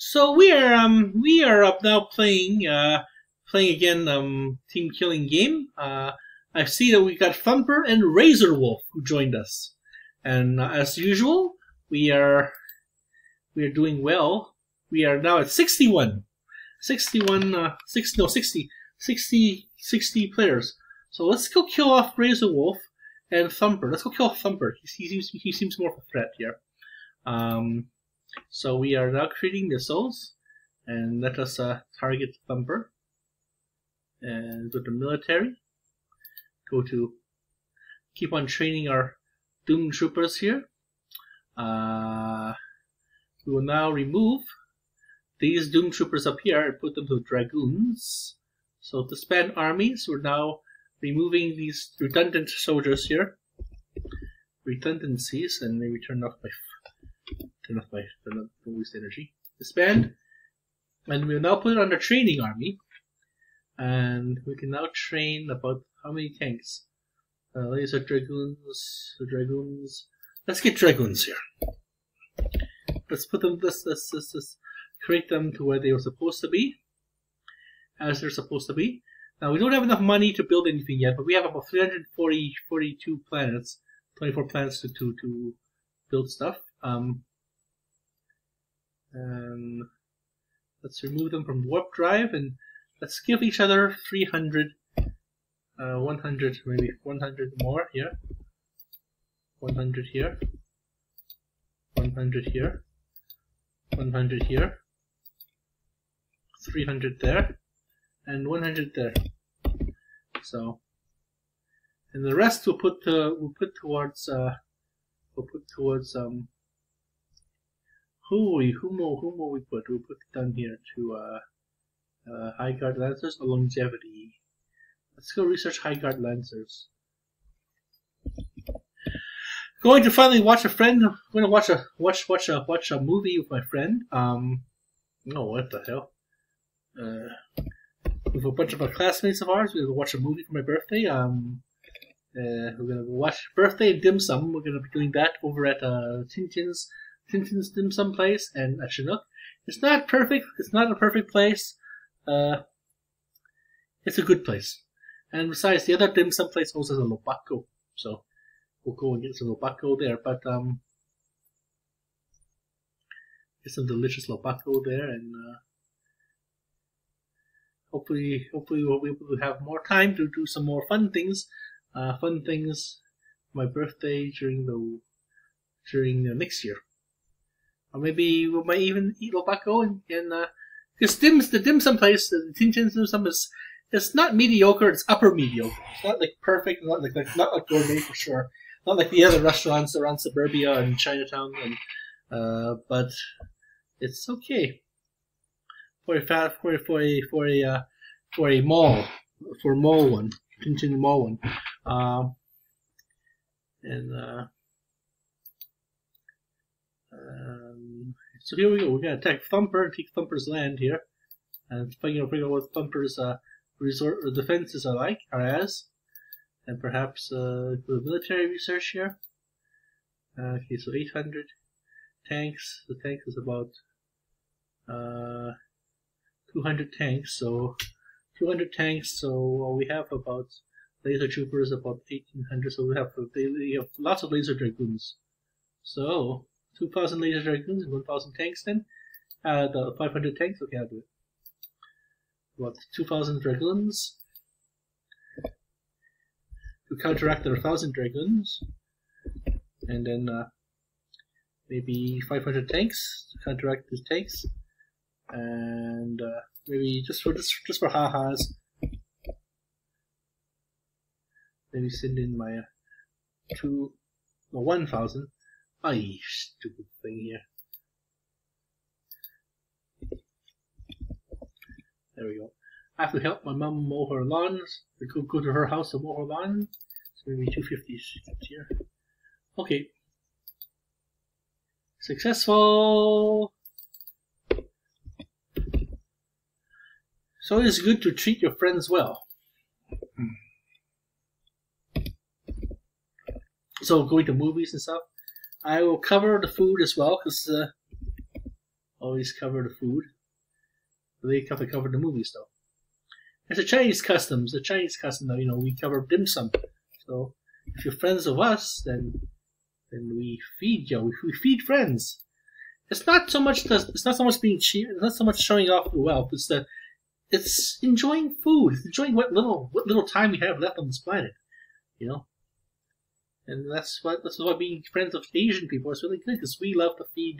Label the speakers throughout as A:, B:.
A: So we are up now playing again team killing game. I see that we got Thumper and Razor Wolf who joined us, and as usual we are doing well. We are now at 61, 60 players. So let's go kill off Razor Wolf and Thumper. Let's go kill off Thumper. He seems more of a threat here. So we are now creating missiles, and let us target Thumper. And go to military. Go to keep on training our Doom Troopers here. We will now remove these Doom Troopers up here and put them to Dragoons. So to span armies, we're now removing these redundant soldiers here. Redundancies, and maybe turn off don't waste energy. Disband, and we'll now put it under training army, and we can now train about how many tanks? Laser dragoons, the dragoons. Let's get dragoons here. Let's put them. Let's create them to where they were supposed to be, as they're supposed to be. Now we don't have enough money to build anything yet, but we have about 42 planets, 24 planets to build stuff. And let's remove them from warp drive, and let's give each other 300, 100, maybe 100 more here. 100 here. 100 here. 100 here. 300 there, and 100 there. So, and the rest we'll put towards who will we put? We'll put it down here to High Guard Lancers or longevity. Let's go research High Guard Lancers. Going to finally watch a friend. I'm going to watch a movie with my friend. No, what the hell? With a bunch of our classmates of ours, we're going to watch a movie for my birthday. We're going to watch Birthday Dim Sum. We're going to be doing that over at Tintin's Dim Sum place and at Chinook. It's not perfect. It's not a perfect place. It's a good place. And besides, the other dim sum place also has a lobako. So we'll go and get some lobako there. But get some delicious lobako there, and hopefully we'll be able to have more time to do some more fun things. For my birthday during next year. Or maybe we might even eat lobako and because the dim sum place, the Tinchin's dim sum it's not mediocre, it's upper mediocre. It's not like perfect, not like gourmet for sure. Not like the other restaurants around suburbia and Chinatown, and but it's okay for a mall one, Tinchin mall one. So here we go. We're gonna attack Thumper and take Thumper's land here, and figure out what Thumper's resort or defenses are as, and perhaps do military research here. Okay, so 800 tanks. The tank is about 200 tanks. So 200 tanks. So we have about laser troopers about 1800. So we have lots of laser dragoons. So 2,000 laser dragoons and 1,000 tanks then. The 500 tanks, okay, I'll do it. About 2,000 dragoons to counteract their 1,000 dragoons, and then maybe 500 tanks to counteract these tanks, and maybe just for ha-has, maybe send in my 1,000. Ay, stupid thing here. There we go. I have to help my mom mow her lawn. We could go to her house and mow her lawn. So maybe 250 here. Okay. Successful! So it's good to treat your friends well. So going to movies and stuff. I will cover the food as well, because always cover the food. But they have to cover the movies though. It's a Chinese custom. It's a Chinese custom that we cover dim sum. So if you're friends of us, then we feed you. We feed friends. It's not so much being cheap. It's not so much showing off the wealth. It's that it's enjoying food. It's enjoying what little time we have left on this planet. And that's why being friends of Asian people is really good, because we love to feed.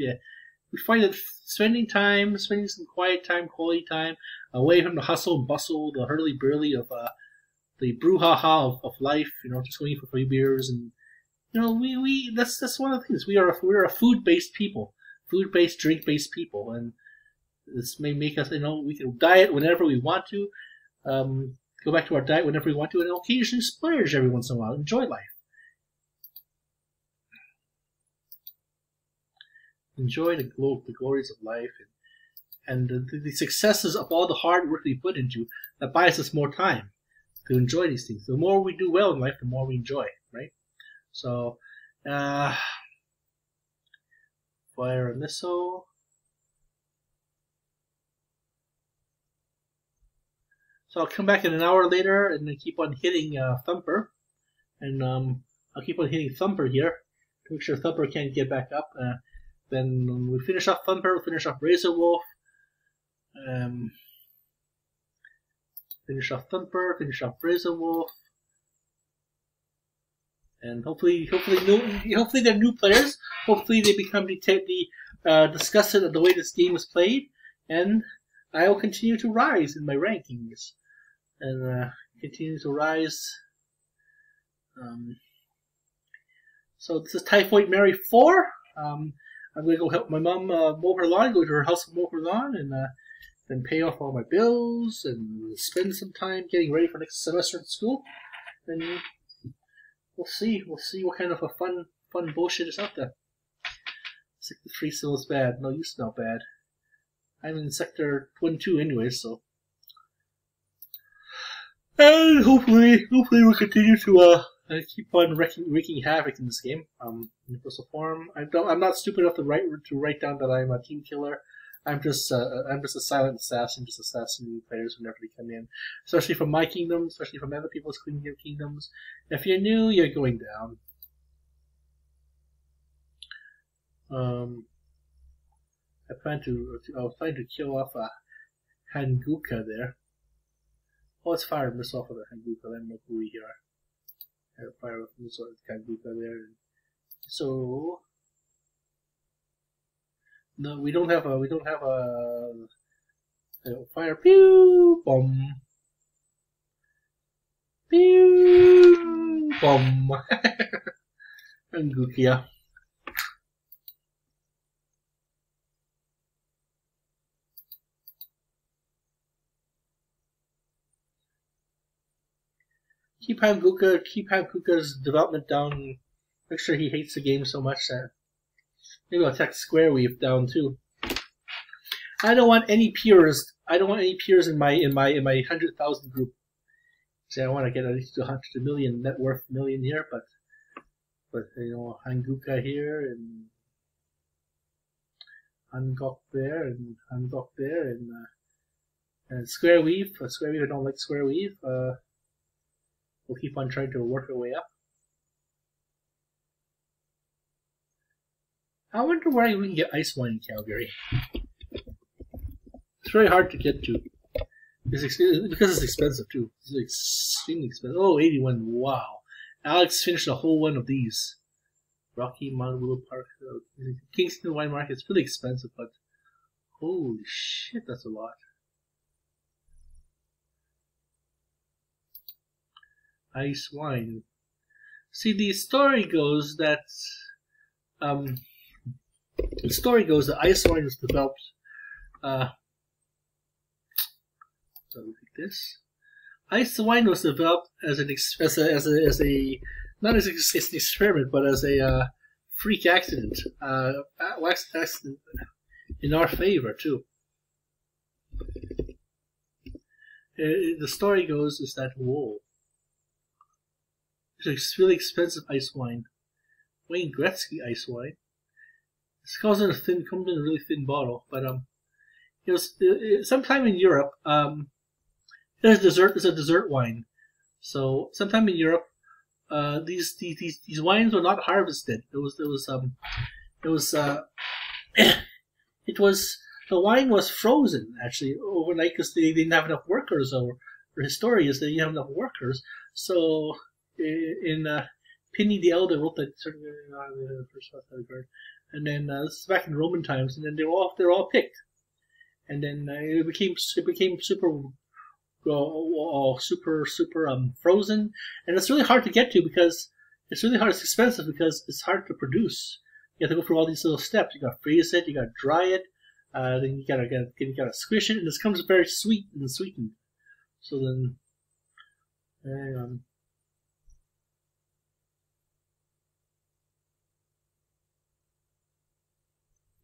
A: We find that spending some quiet time, quality time, away from the hustle and bustle, the hurly-burly of the brouhaha of life. Just going for free beers, and that's one of the things. We're a food-based people, food-based, drink-based people, and this may make us. We can diet whenever we want to, go back to our diet whenever we want to, and occasionally splurge every once in a while. Enjoy life. Enjoy the glories of life, and the successes of all the hard work we put into that buys us more time to enjoy these things. The more we do well in life, the more we enjoy, right? So, fire a missile. So I'll come back in an hour later and then keep on hitting Thumper, and I'll keep on hitting Thumper here to make sure Thumper can't get back up. Then when we finish off Thumper, we'll finish off Razor Wolf. Finish off Thumper, finish off Razor Wolf. And hopefully they're new players. Hopefully they become disgusted at the way this game is played. And I will continue to rise in my rankings. And continue to rise. So this is Typhoid Mary 4. I'm going to go help my mom mow her lawn, go to her house and mow her lawn, and then pay off all my bills, and spend some time getting ready for next semester in school. And we'll see what kind of a fun bullshit is out there. Sector 3 still is bad. No, you smell bad. I'm in Sector 1-2 anyway, so. And hopefully we'll continue to keep on wreaking havoc in this game. In Crystal Form, I'm not stupid enough to write down that I'm a team killer. I'm just a silent assassin, just assassinating players whenever they come in, especially from my kingdom, especially from other people's kingdoms. If you're new, you're going down. I was trying to kill off a Hanguka there. Oh, let's fire a missile off of the Hanguka. Let me know who we are. Fire a missile at Hanguka there. So no, we don't have a fire. Pew bomb. Pew bomb. Hanguka. Keep Hanguka's development down. Make sure he hates the game so much that maybe I'll attack Square Weave down too. I don't want any peers. In my 100,000 group. See, I want to get at least 100 million net worth here, but Hanguka here and Hangok there and Hangok there and Square Weave. Square Weave, I don't like Square Weave. We'll keep on trying to work our way up. I wonder where we can get ice wine in Calgary. It's very hard to get to. Because it's expensive too. It's extremely expensive. Oh, 81. Wow. Alex finished a whole one of these. Rocky Mount Willow Park. Kingston Wine Market. It's really expensive, but holy shit, that's a lot. Ice wine. See, the story goes that ice wine was developed. So look at this. Ice wine was developed as an not as an experiment, but as a freak accident. Accident in our favor too. The story goes is that it's really expensive ice wine. Wayne Gretzky ice wine. It comes in a really thin bottle, but it was sometime in Europe. It's a dessert wine. So sometime in Europe, these wines were not harvested. It was the wine was frozen actually overnight because they didn't have enough workers, or historians they didn't have enough workers. So in Pliny the Elder wrote that first and then this is back in Roman times, and then they're all picked, and then it became super frozen, and it's really hard to get to because it's expensive because it's hard to produce. You have to go through all these little steps. You gotta freeze it, you gotta dry it, then you gotta squish it, and this comes very sweet and sweetened. So then,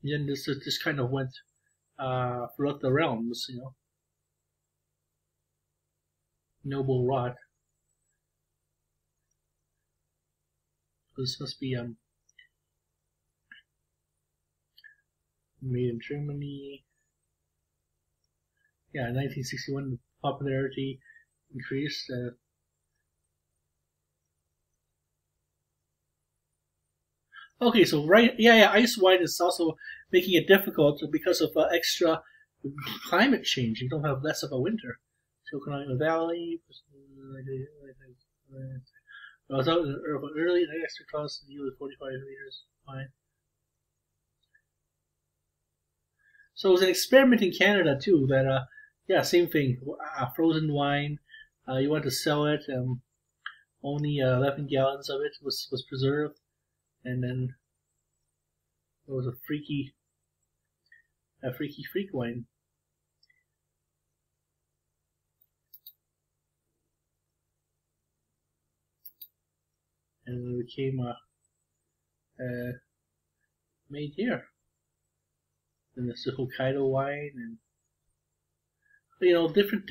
A: then this kind of went throughout the realms, noble rot. This must be made in Germany. Yeah, 1961 the popularity increased. Okay, so ice wine is also making it difficult because of extra climate change. You don't have less of a winter. Sklone Valley. I was out in the early extra cost to deal with 45 liters. Fine. So it was an experiment in Canada too. That same thing. Frozen wine. You want to sell it. Only 11 gallons of it was preserved, and then it was a freaky freak wine. And it became made here. And this is Hokkaido wine, and different.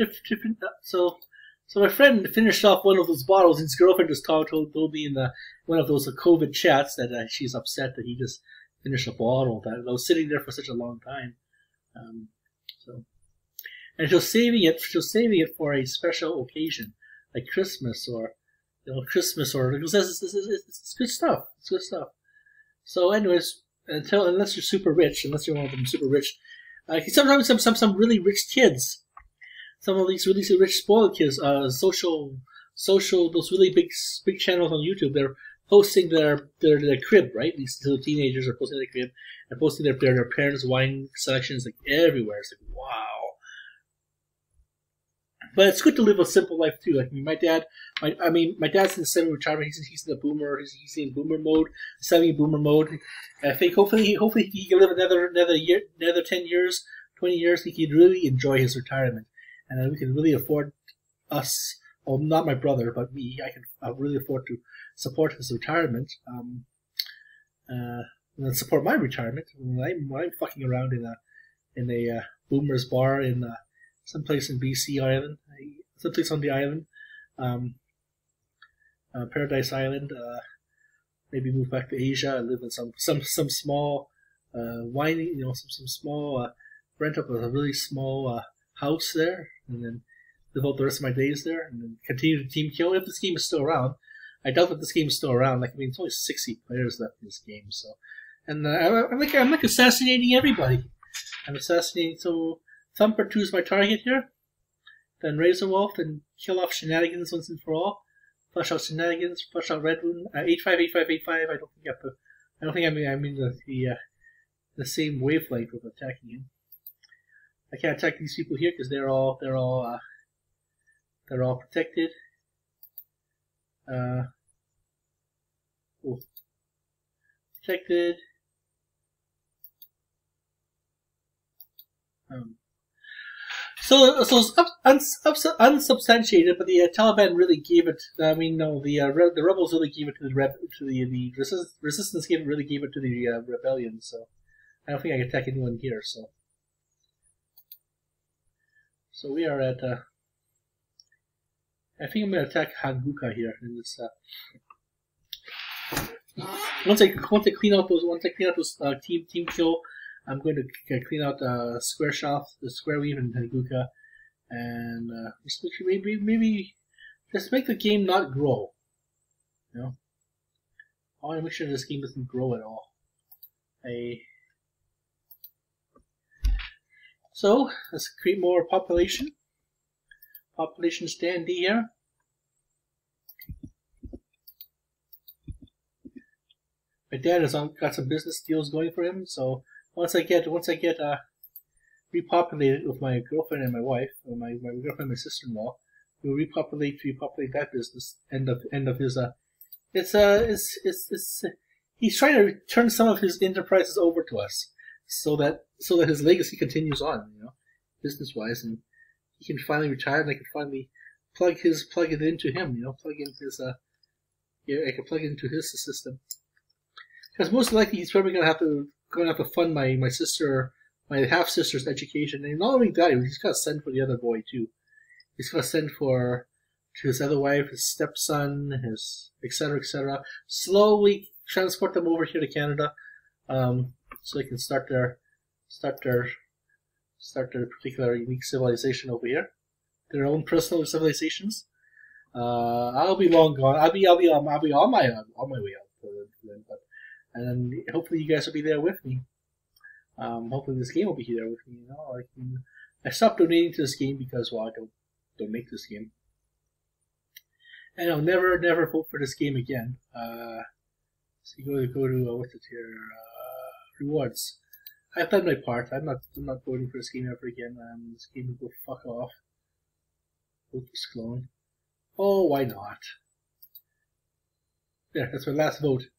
A: So my friend finished off one of those bottles, and his girlfriend just told me in one of those COVID chats that she's upset that he just finished a bottle that was sitting there for such a long time. And she was saving it for a special occasion like Christmas or because it's good stuff. It's good stuff. So, anyways, unless you're super rich, unless you're one of them super rich, sometimes some really rich kids, some of these really rich spoiled kids, social those really big channels on YouTube, they're posting their crib, right? These little teenagers are posting their crib and posting their parents' wine selections like everywhere. It's like wow. But it's good to live a simple life too. Like my dad's in semi-retirement. He's in the boomer. He's in boomer mode, semi-boomer mode. I think hopefully he can live another year, another 10 years, 20 years. He can really enjoy his retirement, and we can really afford us. Well, not my brother, but me. I really afford to support his retirement. And support my retirement when I'm fucking around in a boomer's bar in someplace in BC Island, someplace on the island, Paradise Island. Maybe move back to Asia and live in some small wine, some small rent up a really small house there, and then live out the rest of my days there, and then continue to team kill if this game is still around. I doubt that this game is still around. It's only 60 players left in this game, so. And I'm like assassinating everybody. I'm assassinating. So Thumper 2 is my target here. Then Razorwolf, then kill off Shenanigans once and for all. Flush out Shenanigans. Flush out Red Rune. 858585. I don't think I'm in the same wavelength of attacking him. I can't attack these people here because they're all protected. Protected. So it's unsubstantiated, but the Taliban really gave it. The rebels really gave it to the resistance really gave it to the rebellion. So I don't think I can attack anyone here. So we are at. I think I'm going to attack Hanguka here in this. once I clean out those team kill, I'm going to clean out square shelf, the square weave, and Guka, and maybe just make the game not grow. You know, I want to make sure this game doesn't grow at all. So let's create more population. Population standee here. My dad has got some business deals going for him, so once I get repopulated with my girlfriend and my wife, or my girlfriend and my sister-in-law, we'll repopulate that business. End of his he's trying to turn some of his enterprises over to us, so that his legacy continues on, you know, business wise, and he can finally retire, and I can finally plug it into him, you know, I can plug it into his system. Because most likely he's probably gonna have to fund my half sister's education, and not only that, he's got to send for the other boy too. He's got to send to his other wife, his stepson, his etc. Slowly transport them over here to Canada, so they can start their particular unique civilization over here, their own personal civilizations. I'll be long gone. I'll be on my way out then, but. And hopefully you guys will be there with me. Hopefully this game will be there with me. You know, I stopped donating to this game because, well, I don't make this game, and I'll never vote for this game again. So you go to what's it here? Rewards. I've done my part. I'm not voting for this game ever again. This game will go fuck off. Vote for Sklone. Oh, why not? There, that's my last vote.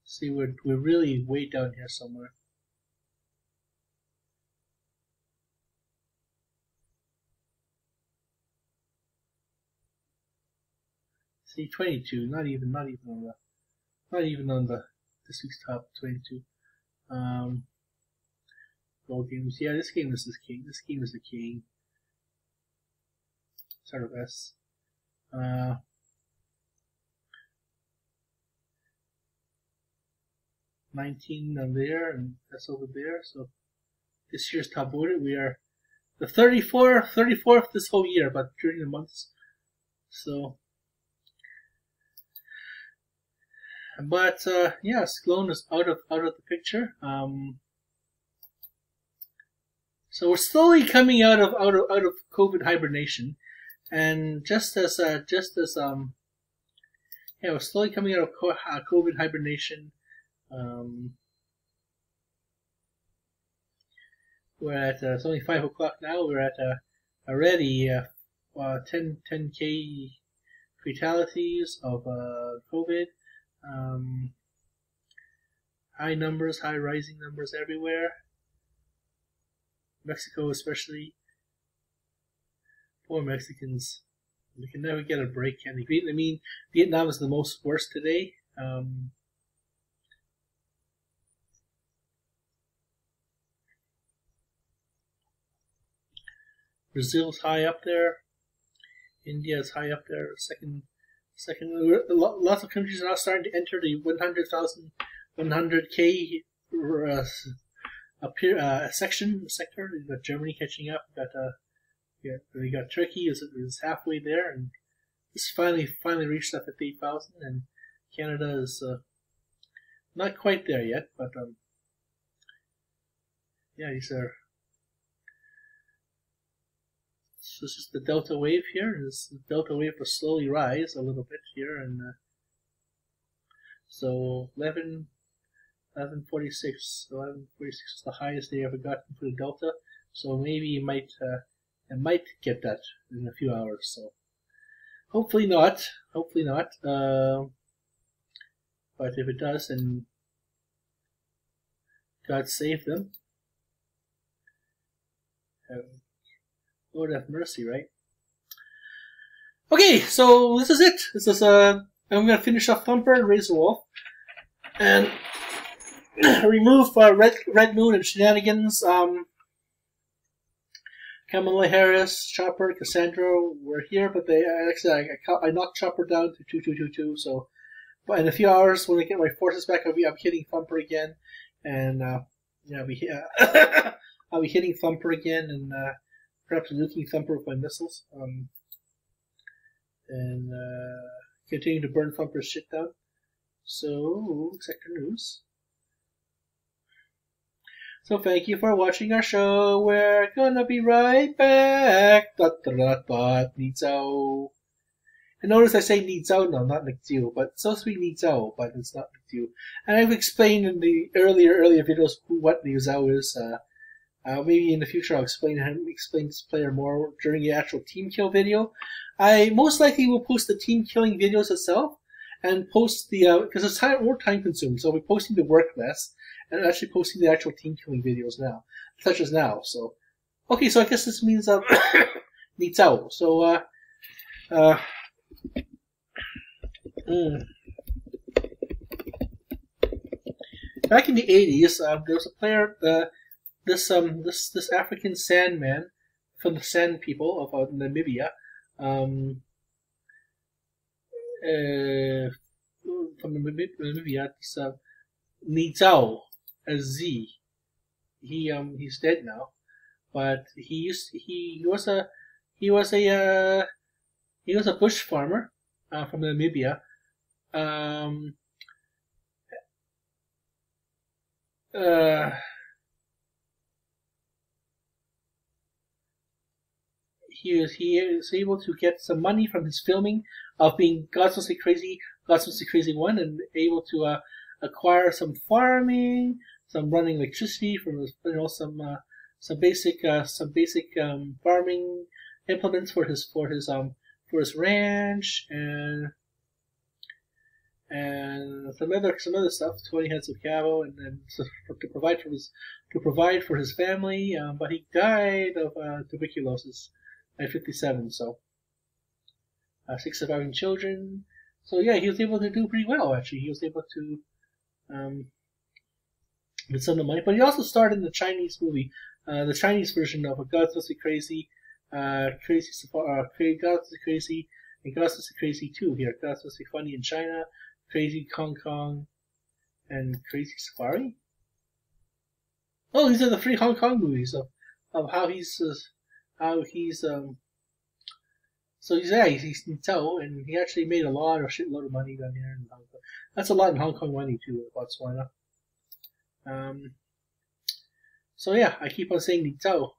A: See, we're really way down here somewhere. See, 22. Not even on the this week's top 22. Gold games. Yeah, this game is the king. This game is the king. Sort of S. 19 on there, and that's over there. So this year's top voted. We are the 34th this whole year, but during the months. So, but yeah, Sklone is out of the picture. So we're slowly coming out of COVID hibernation, and just as yeah, we're slowly coming out of COVID hibernation. We're at it's only 5 o'clock now. We're at already 10K fatalities of COVID. High rising numbers everywhere. Mexico especially. Poor Mexicans. They can never get a break, can they? I mean, Vietnam is the most worst today. Brazil's high up there. India is high up there. Second. Lots of countries are now starting to enter the 100K sector. You've got Germany catching up. We got Turkey is halfway there, and it's finally reached up at 8,000. And Canada is not quite there yet, but yeah, these are. So this is the delta wave here. The delta wave will slowly rise a little bit here, and so 1146. 1146 is the highest they ever gotten for the delta. So maybe it might get that in a few hours. So hopefully not. Hopefully not. But if it does, then God save them. Lord have mercy, right? Okay, so this is it. This is I'm gonna finish off Thumper and Raise the Wolf, and remove Red Moon and Shenanigans. Kamala Harris, Chopper, Cassandra were here, but they actually I knocked Chopper down to 2222. So, but in a few hours when I get my forces back, I'll be hitting Thumper again, and yeah, I'll be hitting Thumper again, and perhaps nuking Thumper with my missiles, and continue to burn Thumper's shit down. So, sector news. So thank you for watching our show. We're gonna be right back. Dot dot dot dot. Nizao. And notice I say Nizao now, not Nizao, but it's supposed to be Nizao, but it's not Nizao. And I've explained in the earlier videos what Nizao is. Maybe in the future I'll explain this player more during the actual team kill video. I most likely will post the team killing videos itself and post the because it's more time consuming, so I'll be posting the work less and actually posting the actual team killing videos now, such as now. So okay, so I guess this means Nizao. So back in the 80s, there was a player, this African Sandman from the Sand people of Namibia, from Namibia, this Nizao, a Z. He's dead now, but he was a bush farmer from Namibia. He was able to get some money from his filming of being God's Mostly Crazy 1, and able to acquire some farming, some running electricity from some basic farming implements for his ranch, and some other stuff, 20 heads of cattle, and to provide for his family. But he died of tuberculosis at 57. So 6 surviving children. So yeah, he was able to do pretty well. Actually, he was able to get some of the money. But he also starred in the Chinese movie, the Chinese version of God's Mostly Crazy, God's Mostly Crazy, and God's Mostly Crazy 2 here. God's Mostly Funny in China, Crazy Hong Kong, and Crazy Safari. Oh, these are the 3 Hong Kong movies of how he's Nizao, and he actually made a shitload of money down here in Hong Kong. That's a lot in Hong Kong money too, Botswana. So yeah, I keep on saying Nizao,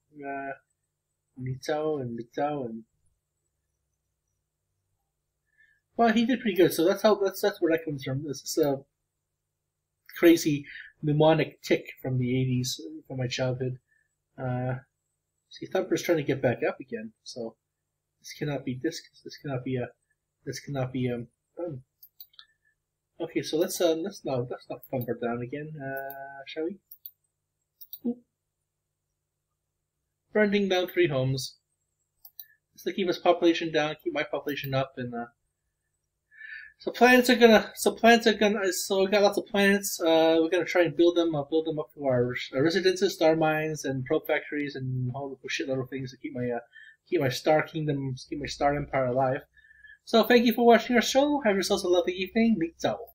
A: Nizao, and well, he did pretty good. So that's where that comes from. This is a crazy mnemonic tick from the 80s, from my childhood. See, Thumper's trying to get back up again, so this cannot be done. Okay, so let's knock Thumper down again, shall we? Ooh. Burning down 3 homes. Just to keep his population down, keep my population up, and so we got lots of planets. We're gonna try and build them up to our residences, star mines, and probe factories, and a whole shitload of things to keep my star kingdom, keep my star empire alive. So thank you for watching our show. Have yourselves a lovely evening. Nizao.